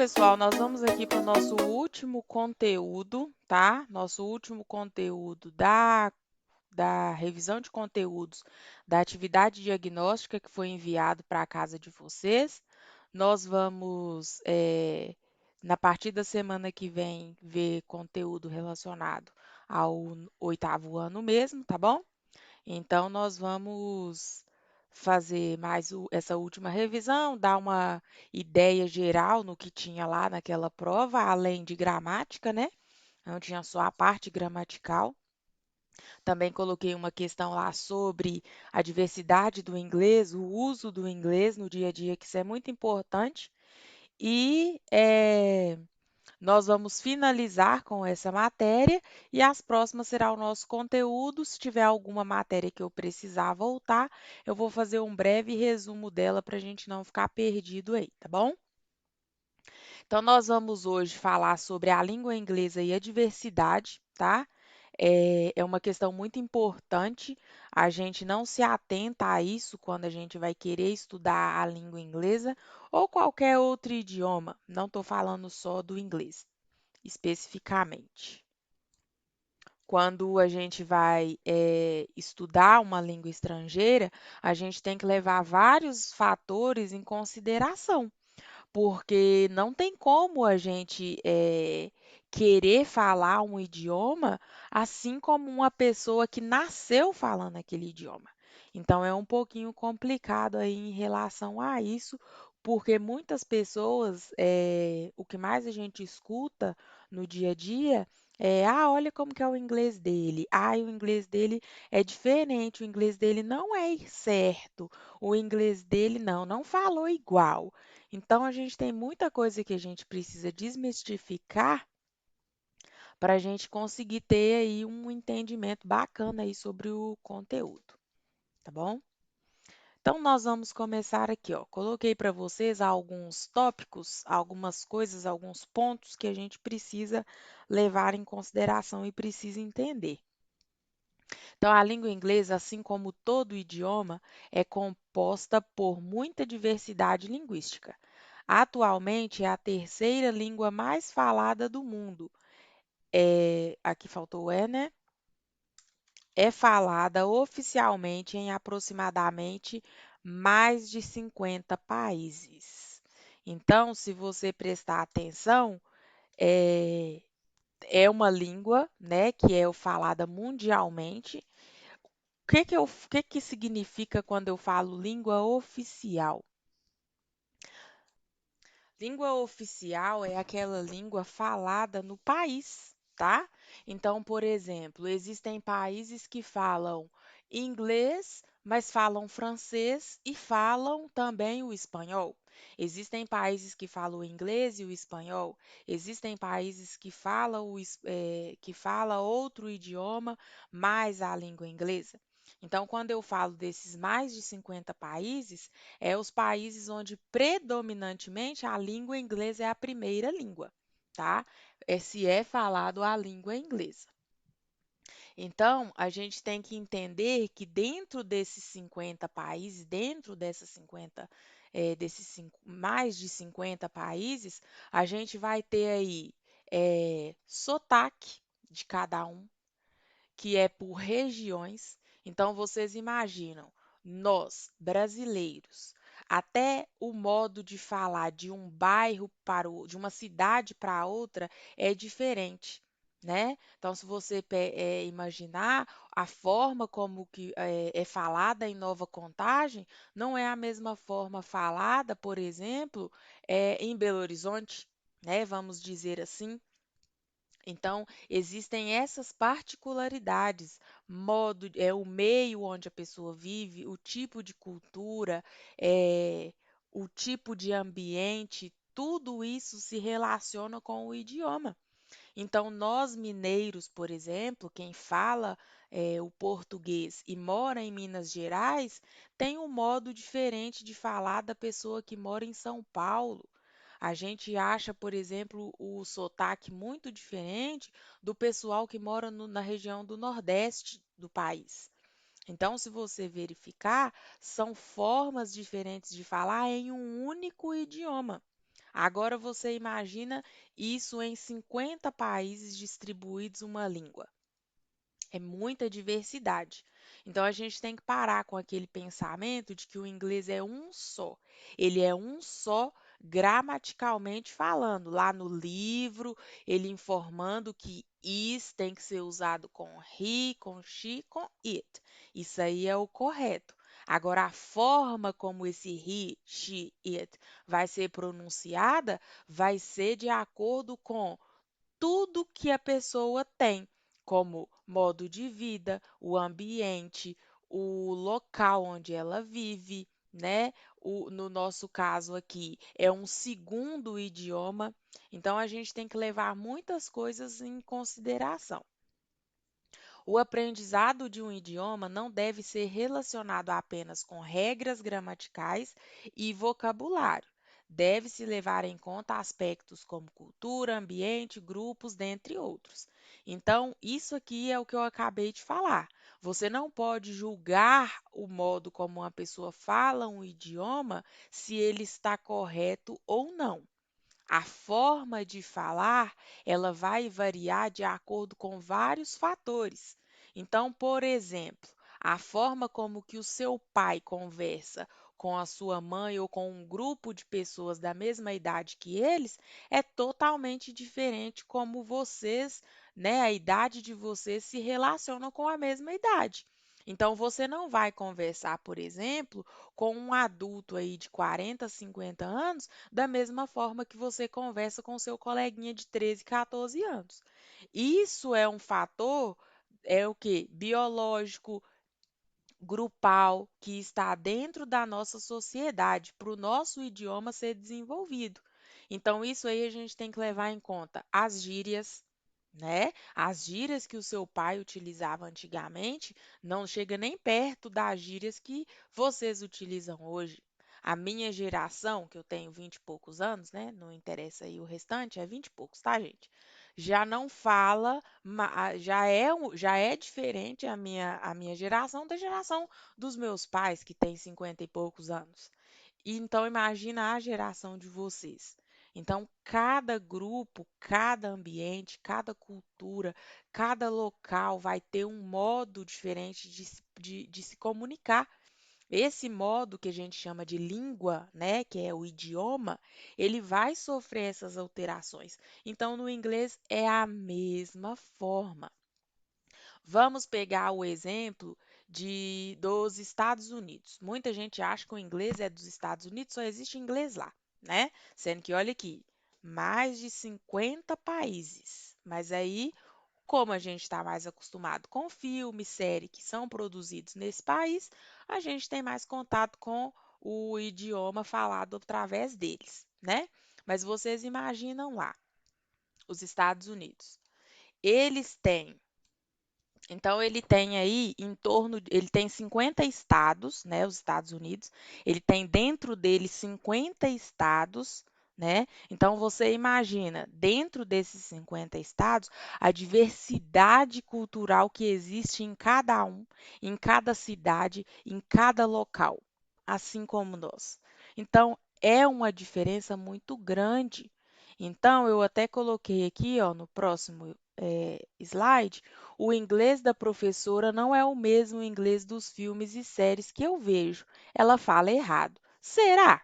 Pessoal, nós vamos aqui para o nosso último conteúdo, tá? Nosso último conteúdo da revisão de conteúdos da atividade diagnóstica que foi enviado para a casa de vocês. Nós vamos, na partir da semana que vem, ver conteúdo relacionado ao oitavo ano mesmo, tá bom? Então, nós vamos fazer mais essa última revisão, dar uma ideia geral no que tinha lá naquela prova, além de gramática, né? Não tinha só a parte gramatical. Também coloquei uma questão lá sobre a diversidade do inglês, o uso do inglês no dia a dia, que isso é muito importante. E nós vamos finalizar com essa matéria e as próximas será o nosso conteúdo. Se tiver alguma matéria que eu precisar voltar, eu vou fazer um breve resumo dela para a gente não ficar perdido aí, tá bom? Então, nós vamos hoje falar sobre a língua inglesa e a diversidade, tá? É uma questão muito importante, a gente não se atenta a isso quando a gente vai querer estudar a língua inglesa ou qualquer outro idioma, não estou falando só do inglês especificamente. Quando a gente vai estudar uma língua estrangeira, a gente tem que levar vários fatores em consideração, porque não tem como a gente querer falar um idioma assim como uma pessoa que nasceu falando aquele idioma. Então é um pouquinho complicado aí em relação a isso, porque muitas pessoas, o que mais a gente escuta no dia a dia é, olha como que é o inglês dele. O inglês dele é diferente, o inglês dele não é certo, o inglês dele não falou igual. Então, a gente tem muita coisa que a gente precisa desmistificar para a gente conseguir ter aí um entendimento bacana aí sobre o conteúdo, tá bom? Então, nós vamos começar aqui, ó. Coloquei para vocês alguns tópicos, algumas coisas, alguns pontos que a gente precisa levar em consideração e precisa entender. Então, a língua inglesa, assim como todo idioma, é composta por muita diversidade linguística. Atualmente é a terceira língua mais falada do mundo. Aqui faltou o né? É falada oficialmente em aproximadamente mais de 50 países. Então, se você prestar atenção, é, é uma língua, né, que é falada mundialmente. O que que significa quando eu falo língua oficial? Língua oficial é aquela língua falada no país, tá? Então, por exemplo, existem países que falam inglês, mas falam francês e falam também o espanhol. Existem países que falam o inglês e o espanhol. Existem países que falam, que fala outro idioma, mais a língua inglesa. Então, quando eu falo desses mais de 50 países, é os países onde predominantemente a língua inglesa é a primeira língua, tá? Se é falado a língua inglesa. Então, a gente tem que entender que dentro desses 50 países, dentro dessas 50, mais de 50 países, a gente vai ter aí sotaque de cada um, que é por regiões. Então, vocês imaginam, nós, brasileiros, até o modo de falar de um bairro de uma cidade para outra é diferente, né? Então, se você imaginar a forma como que é falada em Nova Contagem, não é a mesma forma falada, por exemplo, em Belo Horizonte, né? Vamos dizer assim. Então, existem essas particularidades, o meio onde a pessoa vive, o tipo de cultura, eh, o tipo de ambiente, tudo isso se relaciona com o idioma. Então, nós mineiros, por exemplo, quem fala o português e mora em Minas Gerais, tem um modo diferente de falar da pessoa que mora em São Paulo. A gente acha, por exemplo, o sotaque muito diferente do pessoal que mora na região do Nordeste do país. Então, se você verificar, são formas diferentes de falar em um único idioma. Agora você imagina isso em 50 países distribuídos uma língua. É muita diversidade. Então a gente tem que parar com aquele pensamento de que o inglês é um só. Ele é um só gramaticalmente falando. Lá no livro, ele informando que is tem que ser usado com he, com she, com it. Isso aí é o correto. Agora, a forma como esse he, she, it vai ser pronunciada vai ser de acordo com tudo que a pessoa tem, como modo de vida, o ambiente, o local onde ela vive, né? No nosso caso aqui, é um segundo idioma, então a gente tem que levar muitas coisas em consideração. O aprendizado de um idioma não deve ser relacionado apenas com regras gramaticais e vocabulário. Deve-se levar em conta aspectos como cultura, ambiente, grupos, dentre outros. Então, isso aqui é o que eu acabei de falar. Você não pode julgar o modo como uma pessoa fala um idioma se ele está correto ou não. A forma de falar, ela vai variar de acordo com vários fatores. Então, por exemplo, a forma como que o seu pai conversa com a sua mãe ou com um grupo de pessoas da mesma idade que eles é totalmente diferente como vocês, né, a idade de vocês se relacionam com a mesma idade. Então, você não vai conversar, por exemplo, com um adulto aí de 40, 50 anos da mesma forma que você conversa com seu coleguinha de 13, 14 anos. Isso é um fator, é o que? Biológico, grupal, que está dentro da nossa sociedade, para o nosso idioma ser desenvolvido. Então, isso aí a gente tem que levar em conta as gírias, né? As gírias que o seu pai utilizava antigamente não chega nem perto das gírias que vocês utilizam hoje. A minha geração, que eu tenho 20 e poucos anos, né? Não interessa aí o restante, é 20 e poucos, tá, gente? Já não fala, já é diferente a minha geração da geração dos meus pais, que tem 50 e poucos anos. E então imagina a geração de vocês. Então, cada grupo, cada ambiente, cada cultura, cada local vai ter um modo diferente de se comunicar. Esse modo que a gente chama de língua, né, que é o idioma, ele vai sofrer essas alterações. Então, no inglês é a mesma forma. Vamos pegar o exemplo dos Estados Unidos. Muita gente acha que o inglês é dos Estados Unidos, só existe inglês lá, né? Sendo que, olha aqui, mais de 50 países. Mas aí, como a gente está mais acostumado com filme, série que são produzidos nesse país, a gente tem mais contato com o idioma falado através deles, né? Mas vocês imaginam lá, os Estados Unidos. Eles têm então ele tem aí ele tem 50 estados, né, os Estados Unidos. Ele tem dentro dele 50 estados, né? Então você imagina, dentro desses 50 estados, a diversidade cultural que existe em cada um, em cada cidade, em cada local, assim como nós. Então é uma diferença muito grande. Então eu até coloquei aqui, ó, no próximo slide o inglês da professora não é o mesmo inglês dos filmes e séries que eu vejo. Ela fala errado. Será?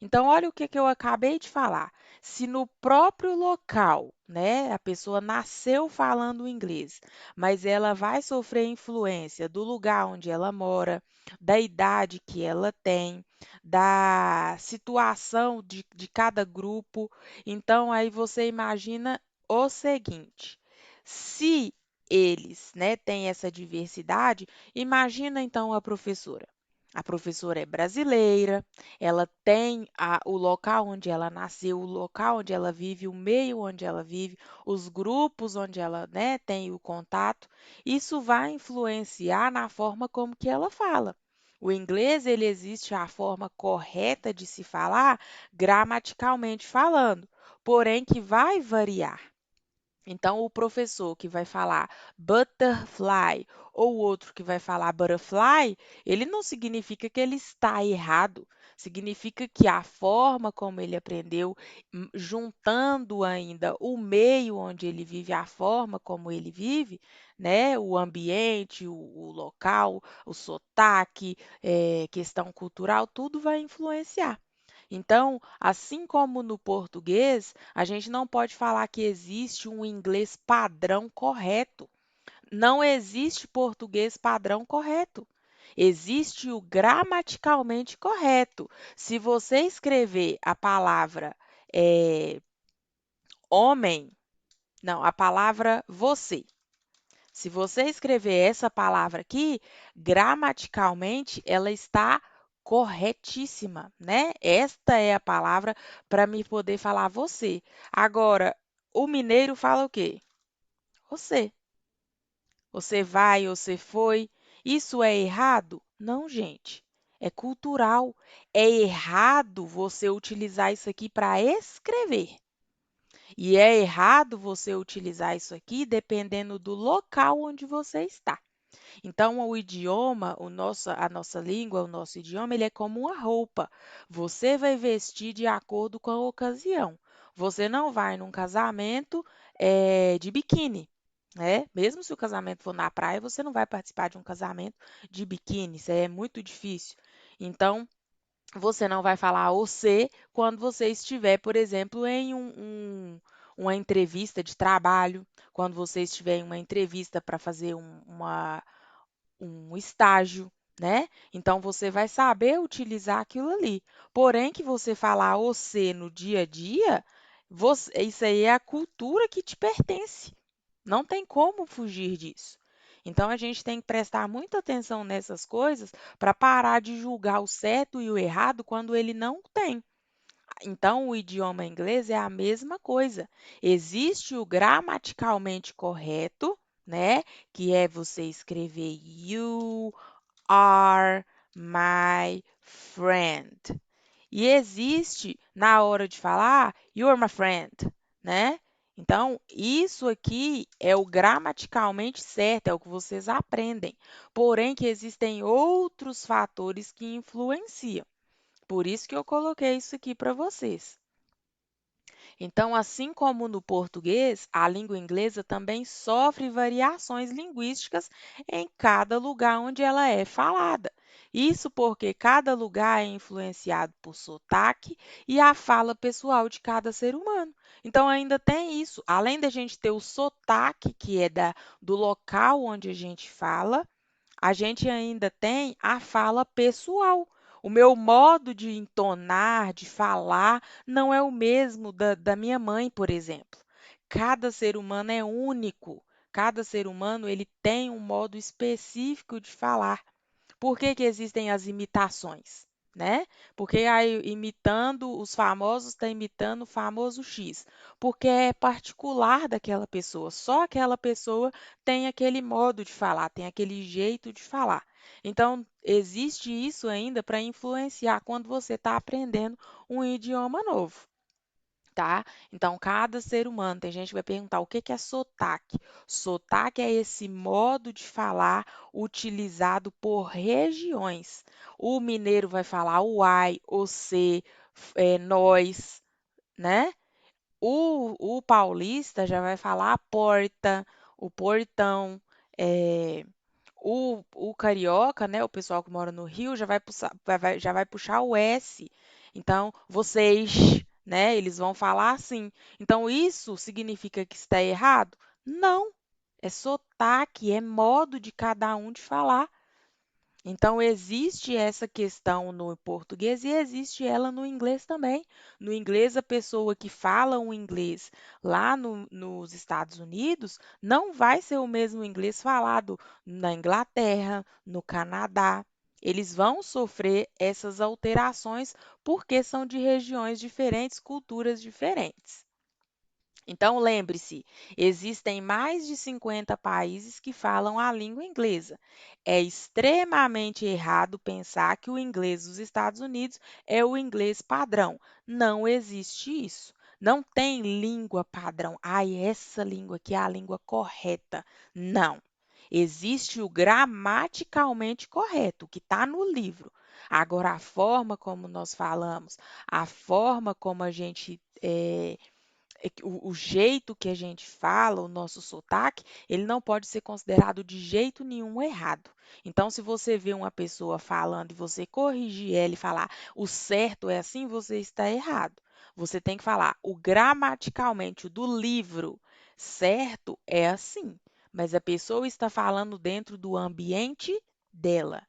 Então, olha o que que eu acabei de falar. Se no próprio local, né, a pessoa nasceu falando inglês, mas ela vai sofrer influência do lugar onde ela mora, da idade que ela tem, da situação de cada grupo, então aí você imagina o seguinte: se eles, né, têm essa diversidade, imagina então a professora. A professora é brasileira, ela tem o local onde ela nasceu, o local onde ela vive, o meio onde ela vive, os grupos onde ela, né, tem o contato. Isso vai influenciar na forma como que ela fala. O inglês, ele existe a forma correta de se falar, gramaticalmente falando, porém que vai variar. Então, o professor que vai falar butterfly ou o outro que vai falar butterfly, ele não significa que ele está errado. Significa que a forma como ele aprendeu, juntando ainda o meio onde ele vive, a forma como ele vive, né? O ambiente, o local, o sotaque, questão cultural, tudo vai influenciar. Então, assim como no português, a gente não pode falar que existe um inglês padrão correto. Não existe português padrão correto. Existe o gramaticalmente correto. Se você escrever a palavra eh, homem, não, a palavra você. Se você escrever essa palavra aqui, gramaticalmente ela está corretíssima, né? Esta é a palavra para me poder falar você. Agora, o mineiro fala o quê? Você. Você vai, você foi. Isso é errado? Não, gente. É cultural. É errado você utilizar isso aqui para escrever. E é errado você utilizar isso aqui dependendo do local onde você está. Então, o idioma, a nossa língua, o nosso idioma, ele é como uma roupa. Você vai vestir de acordo com a ocasião. Você não vai num casamento de biquíni, né? Mesmo se o casamento for na praia, você não vai participar de um casamento de biquíni. Isso é muito difícil. Então, você não vai falar você quando você estiver, por exemplo, em uma entrevista de trabalho, quando você estiver em uma entrevista para fazer um estágio, né? Então você vai saber utilizar aquilo ali. Porém, que você falar você no dia a dia, isso aí é a cultura que te pertence. Não tem como fugir disso. Então a gente tem que prestar muita atenção nessas coisas para parar de julgar o certo e o errado quando ele não tem. Então, o idioma inglês é a mesma coisa. Existe o gramaticalmente correto, né? Que é você escrever you are my friend. E existe, na hora de falar, you're my friend, né? Então, isso aqui é o gramaticalmente certo, é o que vocês aprendem. Porém, que existem outros fatores que influenciam. Por isso que eu coloquei isso aqui para vocês. Então, assim como no português, a língua inglesa também sofre variações linguísticas em cada lugar onde ela é falada. Isso porque cada lugar é influenciado por sotaque e a fala pessoal de cada ser humano. Então, ainda tem isso. Além da gente ter o sotaque, que é do local onde a gente fala, a gente ainda tem a fala pessoal. O meu modo de entonar, de falar, não é o mesmo da minha mãe, por exemplo. Cada ser humano é único. Cada ser humano ele tem um modo específico de falar. Por que que existem as imitações, né? Porque aí imitando os famosos está imitando o famoso X, porque é particular daquela pessoa, só aquela pessoa tem aquele modo de falar, tem aquele jeito de falar. Então, existe isso ainda para influenciar quando você está aprendendo um idioma novo. Tá? Então, cada ser humano, tem gente que vai perguntar o que que é sotaque. Sotaque é esse modo de falar utilizado por regiões. O mineiro vai falar o ai, o cê, nós, né? O paulista já vai falar a porta, o portão, eh, o carioca, né, o pessoal que mora no Rio, já vai puxar o S. Então, vocês, né, eles vão falar assim. Então, isso significa que está errado? Não. É sotaque, é modo de cada um de falar. Então, existe essa questão no português e existe ela no inglês também. No inglês, a pessoa que fala um inglês lá nos Estados Unidos não vai ser o mesmo inglês falado na Inglaterra, no Canadá. Eles vão sofrer essas alterações porque são de regiões diferentes, culturas diferentes. Então, lembre-se, existem mais de 50 países que falam a língua inglesa. É extremamente errado pensar que o inglês dos Estados Unidos é o inglês padrão. Não existe isso. Não tem língua padrão. Ai, essa língua aqui é a língua correta. Não. Existe o gramaticalmente correto, o que está no livro. Agora, a forma como nós falamos, a forma como a gente o jeito que a gente fala, o nosso sotaque, ele não pode ser considerado de jeito nenhum errado. Então, se você vê uma pessoa falando e você corrigir ela e falar o certo é assim, você está errado. Você tem que falar o gramaticalmente, o do livro certo é assim, mas a pessoa está falando dentro do ambiente dela,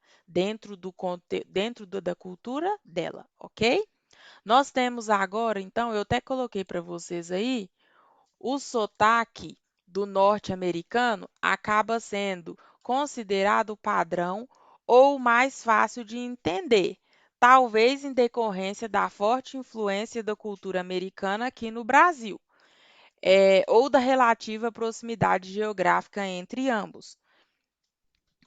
da cultura dela, ok? Nós temos agora, então, eu até coloquei para vocês aí, o sotaque do norte-americano acaba sendo considerado padrão ou mais fácil de entender, talvez em decorrência da forte influência da cultura americana aqui no Brasil, ou da relativa proximidade geográfica entre ambos.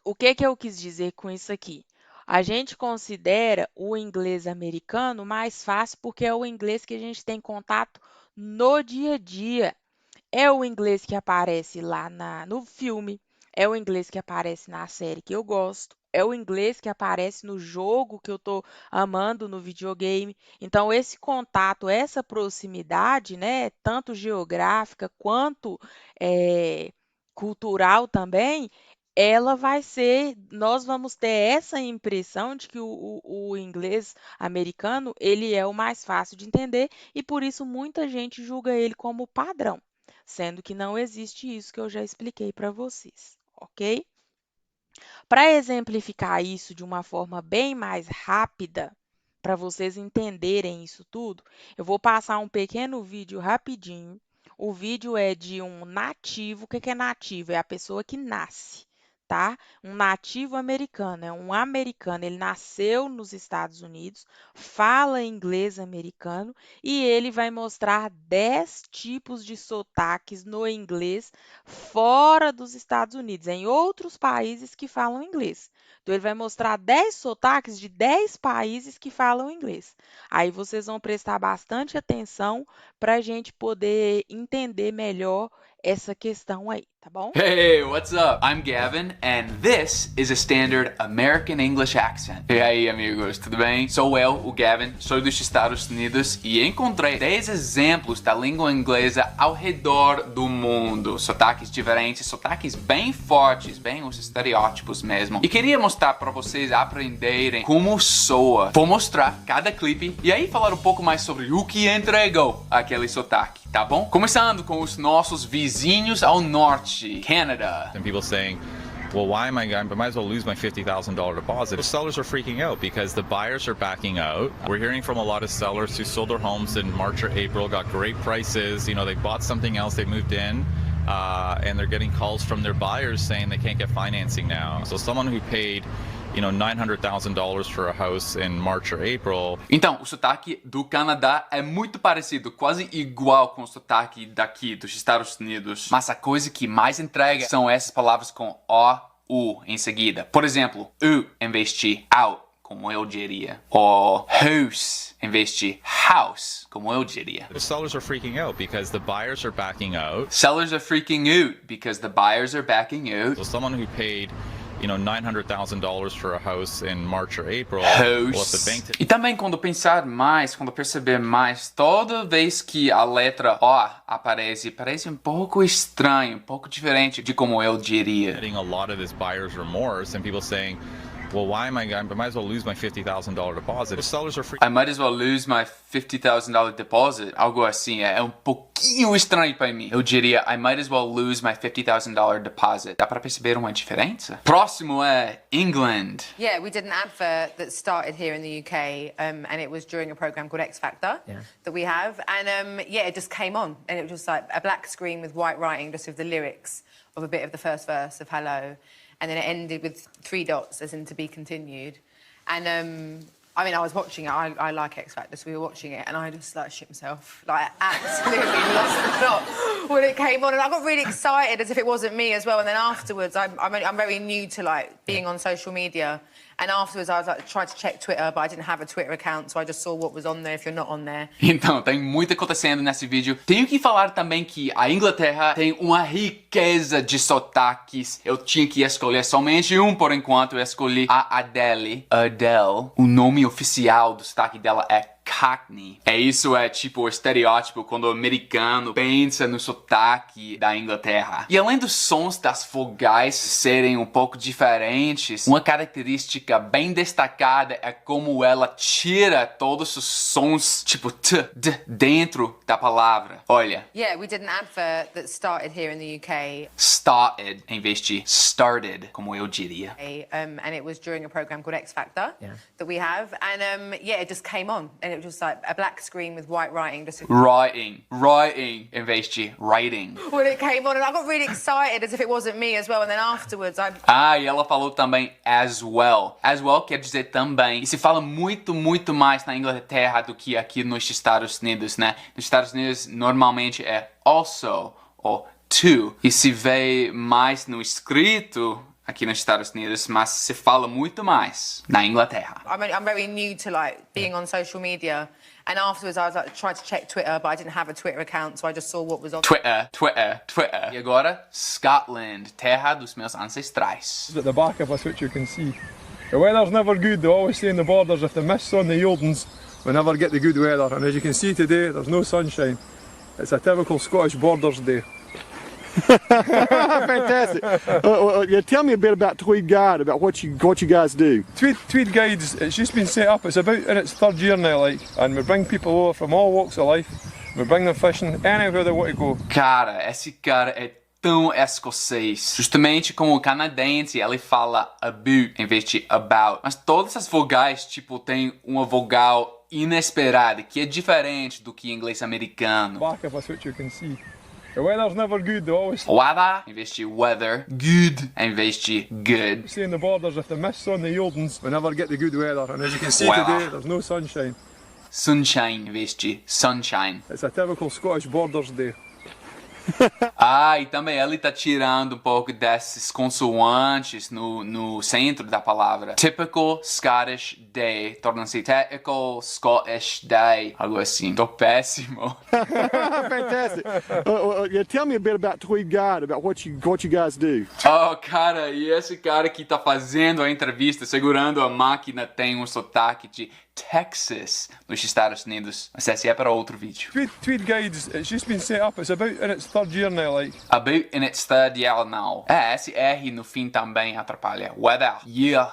O que que eu quis dizer com isso aqui? A gente considera o inglês americano mais fácil porque é o inglês que a gente tem contato no dia a dia. É o inglês que aparece lá no filme, é o inglês que aparece na série que eu gosto, é o inglês que aparece no jogo que eu estou amando no videogame. Então, esse contato, essa proximidade, né, tanto geográfica quanto cultural também, ela vai ser, nós vamos ter essa impressão de que o inglês americano, ele é o mais fácil de entender e por isso muita gente julga ele como padrão, sendo que não existe isso que eu já expliquei para vocês, ok? Para exemplificar isso de uma forma bem mais rápida, para vocês entenderem isso tudo, eu vou passar um pequeno vídeo rapidinho. O vídeo é de um nativo. O que que é nativo? É a pessoa que nasce, tá? Um nativo americano, é um americano. Ele nasceu nos Estados Unidos, fala inglês americano e ele vai mostrar 10 tipos de sotaques no inglês fora dos Estados Unidos, em outros países que falam inglês. Então, ele vai mostrar 10 sotaques de 10 países que falam inglês. Aí vocês vão prestar bastante atenção para a gente poder entender melhor essa questão aí, tá bom? Hey, what's up? I'm Gavin, and this is a standard American English accent. E aí, amigos, tudo bem? Sou eu, o Gavin, sou dos Estados Unidos e encontrei 10 exemplos da língua inglesa ao redor do mundo. Sotaques diferentes, sotaques bem fortes, bem os estereótipos mesmo. E queria mostrar para vocês aprenderem como soa. Vou mostrar cada clipe e aí falar um pouco mais sobre o que entregou aquele sotaque, tá bom? Começando com os nossos vizinhos ao norte, Canada. And people saying, well, why am I might as well lose my $50,000 deposit. The sellers are freaking out because the buyers are backing out. We're hearing from a lot of sellers who sold their homes in March or April, got great prices. You know, they bought something else, they moved in, and they're getting calls from their buyers saying they can't get financing now. So someone who paid $900,000 for a house in March or April. Então, o sotaque do Canadá é muito parecido, quase igual com o sotaque daqui dos Estados Unidos. Mas a coisa que mais entrega são essas palavras com O, U em seguida. Por exemplo, U em vez de out, como eu diria. Ou house em vez de house, como eu diria. The sellers are freaking out because the buyers are backing out. Sellers are freaking out because the buyers are backing out. So someone who paid $900,000 for a house in March or April. E também quando pensar mais, quando perceber mais, toda vez que a letra O aparece, parece um pouco estranho, um pouco diferente de como eu diria. Getting a lot of this buyer's remorse and people saying, well, why am I might as well lose my $50,000 deposit. The sellers are freaking. I might as well lose my $50,000 deposit. Algo assim, é um pouquinho estranho para mim. Eu diria, I might as well lose my $50,000 deposit. Dá para perceber uma diferença? Próximo é England. Yeah, we did an advert that started here in the UK, and it was during a program called X Factor that we have, and yeah, it just came on, and it was just like a black screen with white writing, just with the lyrics of a bit of the first verse of Hello. And then it ended with 3 dots, as in to be continued. And I mean, I was watching it. I like X Factor, so we were watching it, and I just like shit myself, like absolutely lost the plot when it came on, and I got really excited as if it wasn't me as well. And then afterwards, I'm very new to like being on social media, And afterwards, I was like, tried to check Twitter, but I didn't have a Twitter account, so I just saw what was on there if you're not on there. Então, tem muito acontecendo nesse vídeo. Tenho que falar também que a Inglaterra tem uma riqueza de sotaques. Eu tinha que escolher somente um por enquanto. Eu escolhi a Adele. Adele, o nome oficial do sotaque dela é Cockney. Isso é tipo o estereótipo quando o americano pensa no sotaque da Inglaterra. E além dos sons das vogais serem um pouco diferentes, uma característica bem destacada é como ela tira todos os sons tipo t, d, dentro da palavra. Olha. Yeah, we did an advert that started here in the UK. Started em vez de started, como eu diria. And it was during a program called X Factor that we have. And yeah, it just came on. And it was just like a black screen with white writing. Writing em vez de writing. When it came on, and I got really excited as if it wasn't me as well. And then afterwards, E ela falou também as well. As well quer dizer também. E se fala muito, muito mais na Inglaterra do que aqui nos Estados Unidos, né? Nos Estados Unidos, normalmente é also ou to. E se vê mais no escrito aqui nos Estados Unidos, mas se fala muito mais na Inglaterra. I'm very new to like being on social media, and afterwards I was like tried to check Twitter, but I didn't have a Twitter account, so I just saw what was on Twitter. E agora, Scotland, terra dos meus ancestrais. At the back of us, which you can see. The weather's never good. They always say in the borders, if the mist's on the Eildons, we never get the good weather. And as you can see today, there's no sunshine. It's a typical Scottish borders day. Fantastic. Yeah, tell me a bit about Tweed Guide, about what you guys do. Tweed Guides, it's just been set up. It's about in its third year now, and we bring people over from all walks of life. We bring them fishing anywhere they want to go. Cara, esse cara é tão escocês. Justamente como o canadense, ele fala about em vez de about. Mas todas as vogais, tipo, tem uma vogal inesperada, que é diferente do que inglês americano. Back of us, which you can see. The weather's never good. They always Weather em vez de weather. Good em vez de good. say in the borders, if the mist's on the Eildons, we never get the good weather. And as you can see Weather. today, there's no sunshine. Sunshine em vez de sunshine. It's a typical Scottish borders day. E também ele tá tirando um pouco desses consoantes no centro da palavra. Typical Scottish day. Torna-se typical Scottish day. Algo assim. Tô péssimo. Fantastic. Yeah, tell me a bit about Tweed Guide, about what you guys do. Cara, e esse cara que tá fazendo a entrevista, segurando a máquina, tem um sotaque de Texas, nos Estados Unidos. Mas esse é para outro vídeo. Tweed Guides, it's just been set up. It's about in its third year now, About in its third year now. Esse R no fim também atrapalha. Weather, year.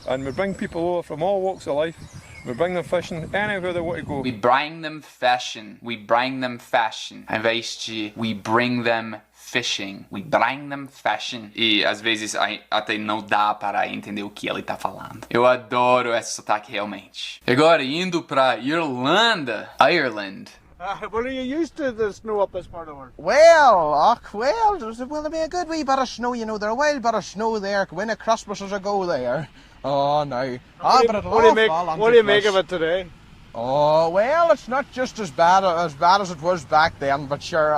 And we bring people over from all walks of life. We bring them fishing anywhere they want to go. We bring them fashion. Em vez de we bring them fishing. We bring them fashion. E às vezes até não dá para entender o que ele tá falando. Eu adoro esse sotaque realmente. Agora indo pra Irlanda. Ireland. Well, are you used to the snow up this part of the world? There'll be a good wee bit of snow, you know. There's a wild bit of snow there when at Christmas as I go there. Oh, no. But it'll all fall on What do you Christmas. make of it today? Oh, well, it's not just as bad as it was back then, but sure,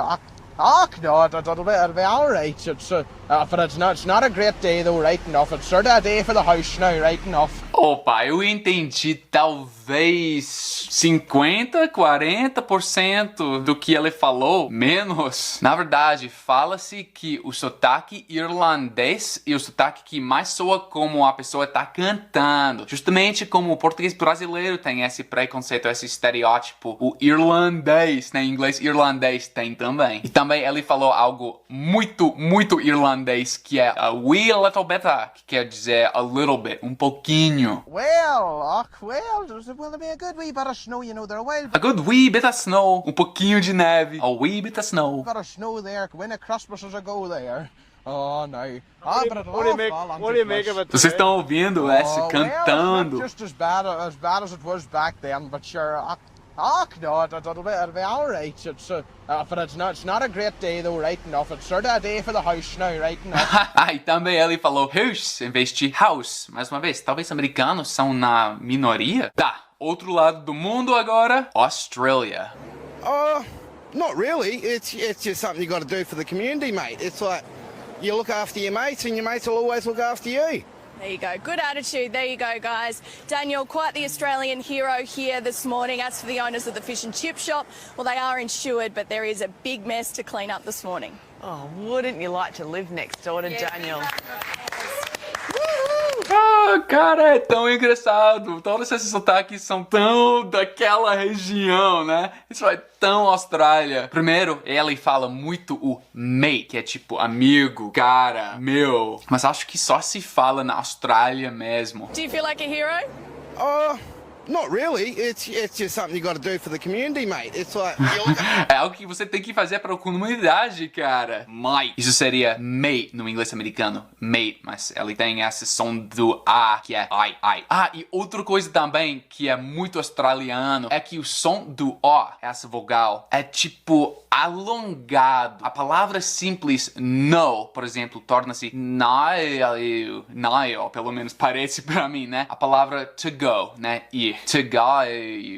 no, it'll be all right. But it's not a great day though, right enough. It's sort of a day for the house now, right enough. Opa, eu entendi talvez 50, 40% do que ele falou, menos. Na verdade, fala-se que o sotaque irlandês e o sotaque que mais soa como a pessoa está cantando. Justamente como o português brasileiro tem esse preconceito, esse estereótipo, o irlandês, né? Em inglês, irlandês tem também. E também ele falou algo muito, muito irlandês, que é a wee little bit, que quer dizer a little bit, um pouquinho. Well, there'll be a good wee bit of snow, you know. There's a wild A good wee bit of snow, um pouquinho de neve, a wee bit of snow. bit of snow there when at Christmas as I go there. Oh, no. But it'll What do you all make? fall on What do you make of Christmas. it Vocês today? estão ouvindo esse Oh, well, cantando? it's not just as bad as it was back then, but sure, no, it'll be all right. But it's not a great day though, right enough. It's sort of a day for the house now, right enough. E também ele falou house em vez de house. Mais uma vez, talvez americanos são na minoria. Tá, outro lado do mundo agora, Australia. Not really. It's just something you got to do for the community, mate. It's like you look after your mates, and your mates will always look after you. There you go. Good attitude. There you go, guys. Daniel, quite the Australian hero here this morning. As for the owners of the fish and chip shop, well, they are insured, but there is a big mess to clean up this morning. Oh, wouldn't you like to live next door to Daniel? Ah, cara, é tão engraçado. Todos esses sotaques são tão daquela região, né? Isso é tão Austrália. Primeiro, ele fala muito o mate, que é tipo amigo, cara, meu. Mas acho que só se fala na Austrália mesmo. Do you feel like a hero? Not really. It's just something you got to do for the community, mate. It's like É algo que você tem que fazer para a comunidade, cara. Mate. Isso seria mate no inglês americano. Mate. Mas ele tem esse som do A, que é ai, ai. Ah, e outra coisa também que é muito australiano é que o som do O, essa vogal, é tipo alongado. A palavra simples no, por exemplo, torna-se naio, pelo menos parece pra mim, né? A palavra to go, né? Ir. To go,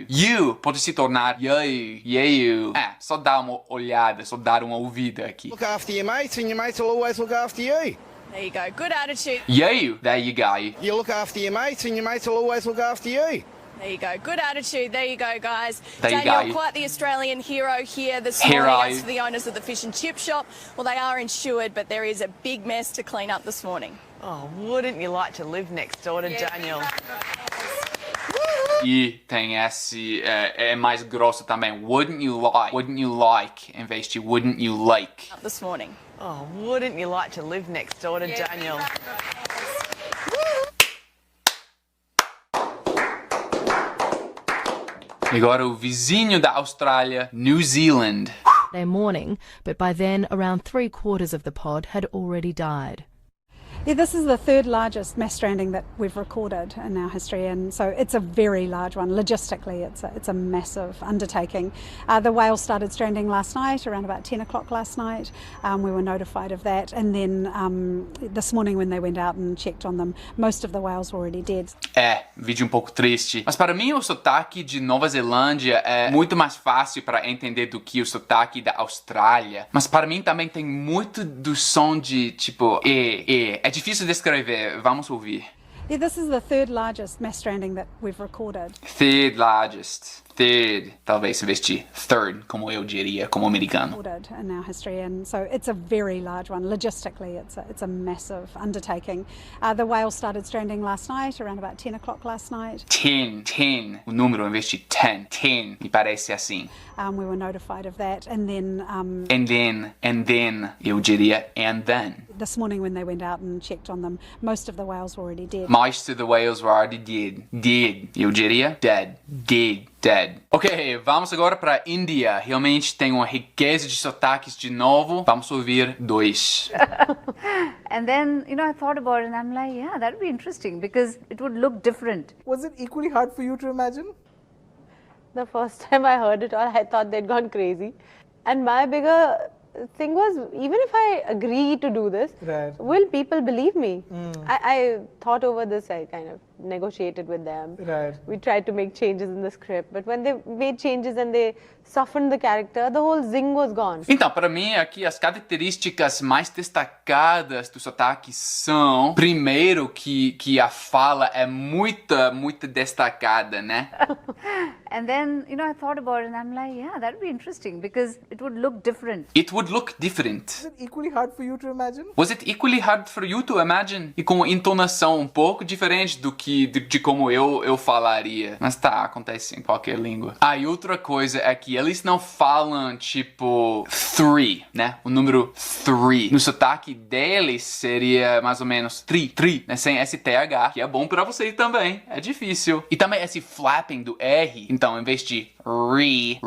you pode se tornar you. É, só dar uma olhada, só dar uma ouvida aqui. look after your mates, and your mates will always look after you. There you go. Good attitude. You, there you go. You look after your mates, and your mates will always look after you. There you go. Good attitude. There you go, guys. There you Daniel, go. quite the Australian hero here this Hero. morning. As for the owners of the fish and chip shop, well, they are insured, but there is a big mess to clean up this morning. Oh, wouldn't you like to live next door to Daniel? E tem esse, é mais grosso também. Wouldn't you like, em vez de wouldn't you like. Up this morning. Oh, wouldn't you like to live next door to Daniel? E agora o vizinho da Austrália, New Zealand. Their morning, but by then around 3/4 of the pod had already died. Yeah, this is the third largest mass stranding that we've recorded in our history, and so it's a very large one. Logistically, it's a massive undertaking. The whales started stranding last night, around about 10 o'clock last night. We were notified of that, and then this morning when they went out and checked on them, most of the whales were already dead. É, vídeo um pouco triste. Mas para mim o sotaque de Nova Zelândia é muito mais fácil para entender do que o sotaque da Austrália. Mas para mim também tem muito do som de tipo É difícil descrever, vamos ouvir. Yeah, this is the third largest mass stranding that we've recorded. Third largest. Third, talvez em vez de third, como eu diria, como americano. In our history, and so it's a very large one. Logistically, it's a massive undertaking. The whales started stranding last night, around about 10 o'clock last night. 10, o número em vez de 10, me parece assim. We were notified of that, and then And then, eu diria and then. this morning when they went out and checked on them, most of the whales were already dead. Most of the whales were already dead. Eu diria dead. Ok, vamos agora para Índia. Realmente tem uma riqueza de sotaques de novo. Vamos ouvir 2. And then, I thought about it and I'm like, yeah, that would be interesting because it would look different. Was it equally hard for you to imagine? The first time I heard it all, I thought they'd gone crazy. And my bigger thing was, even if I agree to do this, will people believe me? I thought over this, I kind of negotiated with them. We tried to make changes in the script, but when they made changes and they softened the character, the whole zing was gone. Então, para mim, aqui as características mais destacadas do sotaque são, primeiro, que a fala é muito destacada, né? And then, I thought about it and I'm like, yeah, that would be interesting because it would look different. It would look different. Was it equally hard for you to imagine? Was it equally hard for you to imagine? E com entonação um pouco diferente do que de como eu falaria. Mas tá, acontece em qualquer língua. Ah, e outra coisa é que eles não falam tipo 3, né? O número 3. No sotaque deles seria mais ou menos 3, né? Sem esse TH, que é bom pra você também. É difícil. E também esse flapping do R. Então, em vez de ri,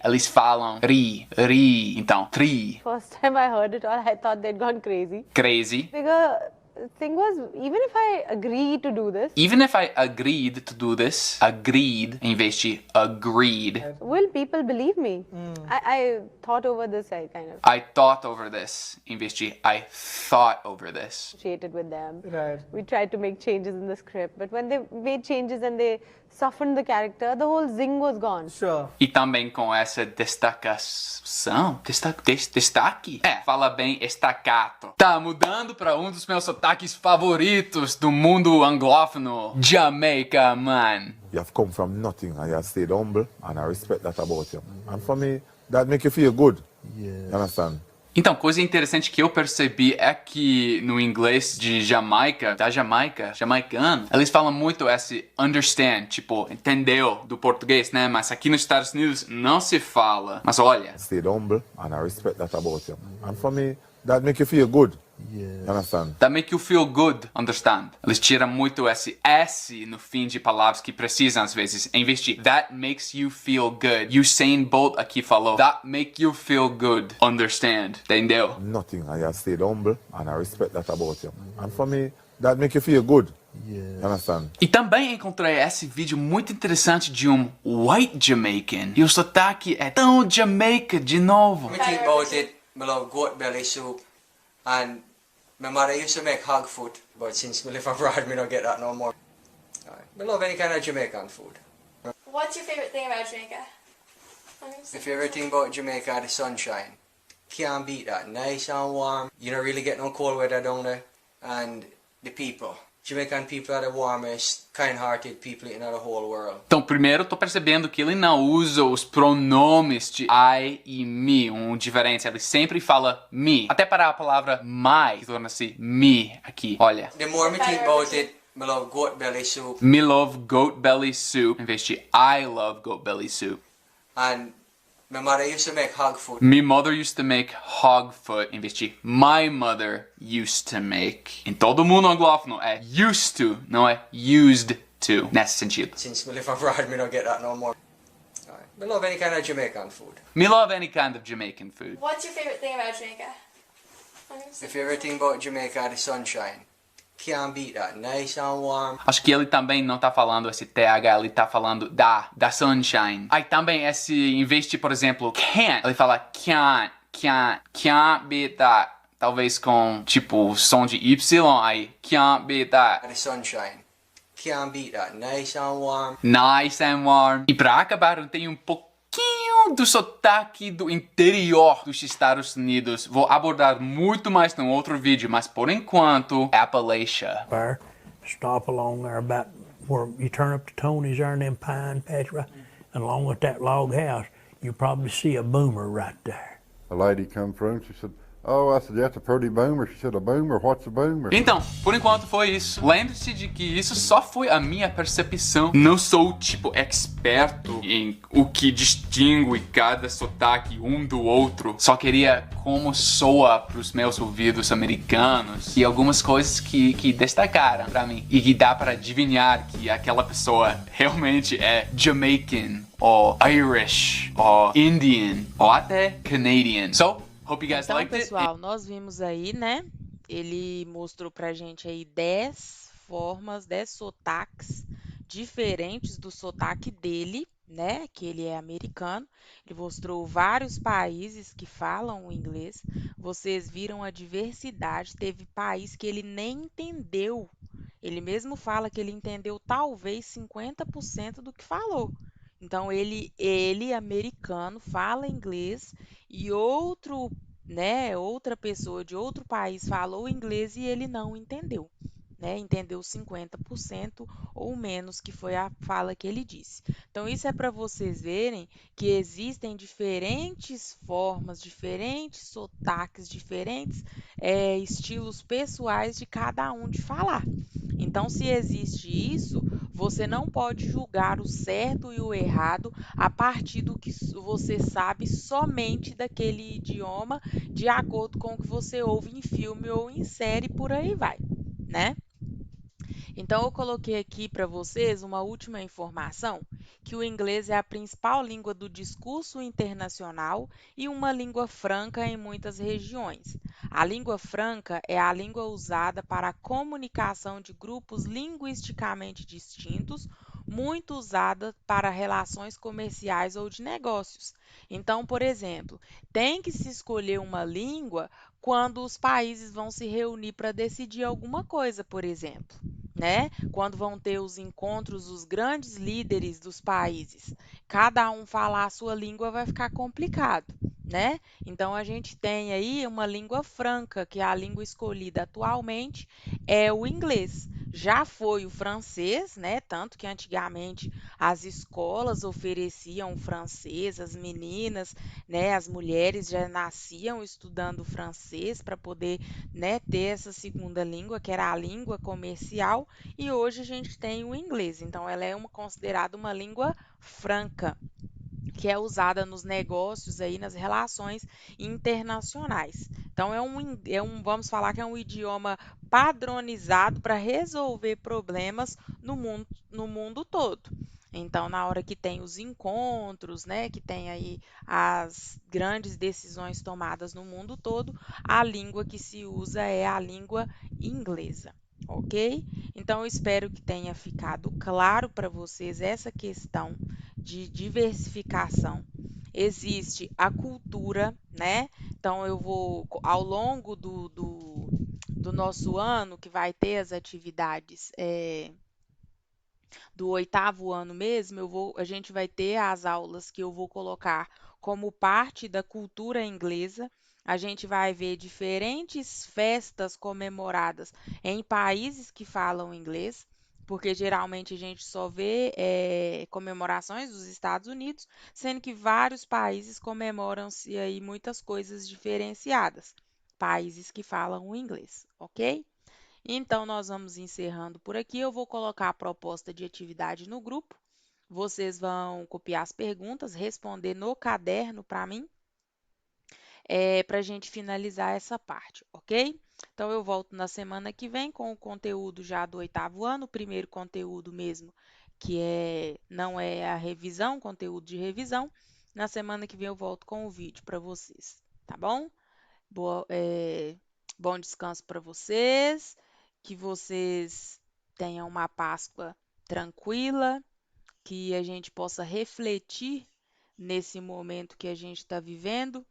eles falam ri. Então, 3. First time I heard it all, I thought they'd gone crazy. Crazy. Bigger thing was, even if I agree to do this, agreed em vez de agreed, will people believe me? I thought over this, I thought over this em vez de I thought over this. Negotiated with them. We tried to make changes in the script, but when they made changes and they softened the character, the whole zing was gone. E também com essa destacação, destaque? Fala bem estacato. Tá, mudando para um dos meus sotaques sotaques favoritos do mundo anglófono. Jamaica, man. You have come from nothing and you have stayed humble, and I respect that about you. And for me, that make you feel good. You understand? Então, coisa interessante que eu percebi é que no inglês de Jamaica, da Jamaica, jamaicano, eles falam muito esse understand, tipo, entendeu, do português, né? Mas aqui nos Estados Unidos não se fala. Mas olha. Stayed humble and I respect that about you. And for me, that make you feel good. You understand? That make you feel good, understand? Eles tiram muito esse S no fim de palavras que precisam às vezes. Em vez de that makes you feel good. Usain Bolt aqui falou that make you feel good, understand? Entendeu? Nothing. I have stayed humble and I respect that about you. And for me, that make you feel good. You understand? E também encontrei esse vídeo muito interessante de um white Jamaican. E o sotaque é tão Jamaica de novo. When I think about it, I love goat belly soup, and my mother used to make hog food, but since we live abroad, we don't get that no more. I love any kind of Jamaican food. What's your favourite thing about Jamaica? My favourite thing about Jamaica is the sunshine. Can't beat that. Nice and warm. You don't really get no cold weather down there. And the people. Jamaican people are the warmest, kind-hearted people in the whole world. Então, primeiro, eu tô percebendo que ele não usa os pronomes de I e me, diferente. Ele sempre fala me. Até para a palavra my, que torna-se me aqui. Olha. The more me think about it, I love goat belly soup. Me love goat belly soup, em vez de I love goat belly soup. And my mother used to make hog food. My mother used to make hog foot, em vez de my mother used to make. Em todo mundo anglófono é used to, não é used to, nesse sentido. Since we live abroad, we don't get that no more. I love any kind of Jamaican food. Me love any kind of Jamaican food. What's your favourite thing about Jamaica? My favourite thing about Jamaica is the sunshine. Can't beat that. Nice and warm. Acho que ele também não tá falando esse TH, ele tá falando da sunshine. Aí também esse, em vez de, por exemplo, can't, ele fala can't beat that. Talvez com, tipo, som de Y, aí can't beat that. The sunshine. Can't beat that. Nice and warm. Nice and warm. E pra acabar, eu tenho um pouquinho do sotaque do interior dos Estados Unidos. Vou abordar muito mais num outro vídeo, mas por enquanto, Appalachia. Stop along there about where you turn up to Tony's there in them pine patch, right? And along with that log house, you probably see a boomer right there. A lady come through and she said, "Oh," I said, "That's a pretty boomer." She said, "A boomer? What's a boomer?" Então, por enquanto foi isso. Lembre-se de que isso só foi a minha percepção. Não sou, tipo, experto em o que distingue cada sotaque um do outro. Só queria como soa pros meus ouvidos americanos e algumas coisas que destacaram pra mim. E que dá para adivinhar que aquela pessoa realmente é Jamaican, ou Irish, ou Indian, ou até Canadian. So, hope you guys Então, liked it. pessoal, nós vimos aí, né? Ele mostrou pra gente aí 10 formas, 10 sotaques diferentes do sotaque dele, né? Que ele é americano. Ele mostrou vários países que falam o inglês. Vocês viram a diversidade. Teve país que ele nem entendeu. Ele mesmo fala que ele entendeu talvez 50% do que falou. Então, ele americano, fala inglês e outra pessoa de outro país falou inglês e ele não entendeu, né? Entendeu 50% ou menos, que foi a fala que ele disse. Então, isso é para vocês verem que existem diferentes formas, diferentes sotaques, diferentes estilos pessoais de cada um de falar. Então, se existe isso, você não pode julgar o certo e o errado a partir do que você sabe somente daquele idioma, de acordo com o que você ouve em filme ou em série, por aí vai, né? Então, eu coloquei aqui para vocês uma última informação, que o inglês é a principal língua do discurso internacional e uma língua franca em muitas regiões. A língua franca é a língua usada para a comunicação de grupos linguisticamente distintos, muito usada para relações comerciais ou de negócios. Então, por exemplo, tem que se escolher uma língua quando os países vão se reunir para decidir alguma coisa, por exemplo, né? Quando vão ter os encontros, os grandes líderes dos países, cada um falar a sua língua vai ficar complicado, né? Então a gente tem aí uma língua franca, que é a língua escolhida atualmente é o inglês. Já foi o francês, né? Tanto que antigamente as escolas ofereciam o francês, as meninas, né, as mulheres já nasciam estudando francês para poder, né, ter essa segunda língua, que era a língua comercial, e hoje a gente tem o inglês. Então, ela é considerada uma língua franca, que é usada nos negócios aí, nas relações internacionais. Então, vamos falar que é um idioma padronizado para resolver problemas no mundo todo. Então, na hora que tem os encontros, né, que tem aí as grandes decisões tomadas no mundo todo, a língua que se usa é a língua inglesa, ok? Então, eu espero que tenha ficado claro para vocês essa questão de diversificação. Existe a cultura, né? Então, eu vou, ao longo do nosso ano, que vai ter as atividades do 8º ano mesmo, a gente vai ter as aulas que eu vou colocar como parte da cultura inglesa. A gente vai ver diferentes festas comemoradas em países que falam inglês, porque geralmente a gente só vê comemorações dos Estados Unidos, sendo que vários países comemoram-se aí muitas coisas diferenciadas, países que falam o inglês, ok? Então, nós vamos encerrando por aqui. Eu vou colocar a proposta de atividade no grupo. Vocês vão copiar as perguntas, responder no caderno para mim, para a gente finalizar essa parte, ok? Então, eu volto na semana que vem com o conteúdo já do 8º ano, o primeiro conteúdo mesmo, que não é a revisão, conteúdo de revisão. Na semana que vem eu volto com o vídeo para vocês, tá bom? Bom descanso para vocês, que vocês tenham uma Páscoa tranquila, que a gente possa refletir nesse momento que a gente está vivendo.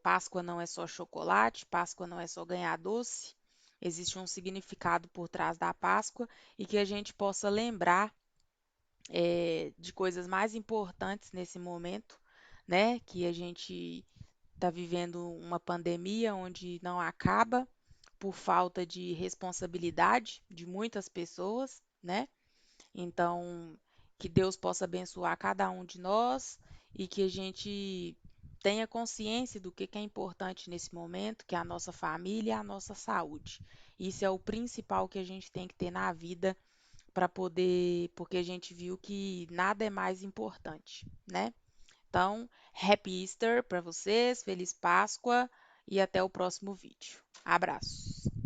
Páscoa não é só chocolate, Páscoa não é só ganhar doce, existe um significado por trás da Páscoa e que a gente possa lembrar de coisas mais importantes nesse momento, né? Que a gente está vivendo uma pandemia onde não acaba por falta de responsabilidade de muitas pessoas, né? Então, que Deus possa abençoar cada um de nós e que a gente tenha consciência do que é importante nesse momento, que é a nossa família e a nossa saúde. Isso é o principal que a gente tem que ter na vida para poder, porque a gente viu que nada é mais importante, né? Então, Happy Easter para vocês, Feliz Páscoa e até o próximo vídeo. Abraços!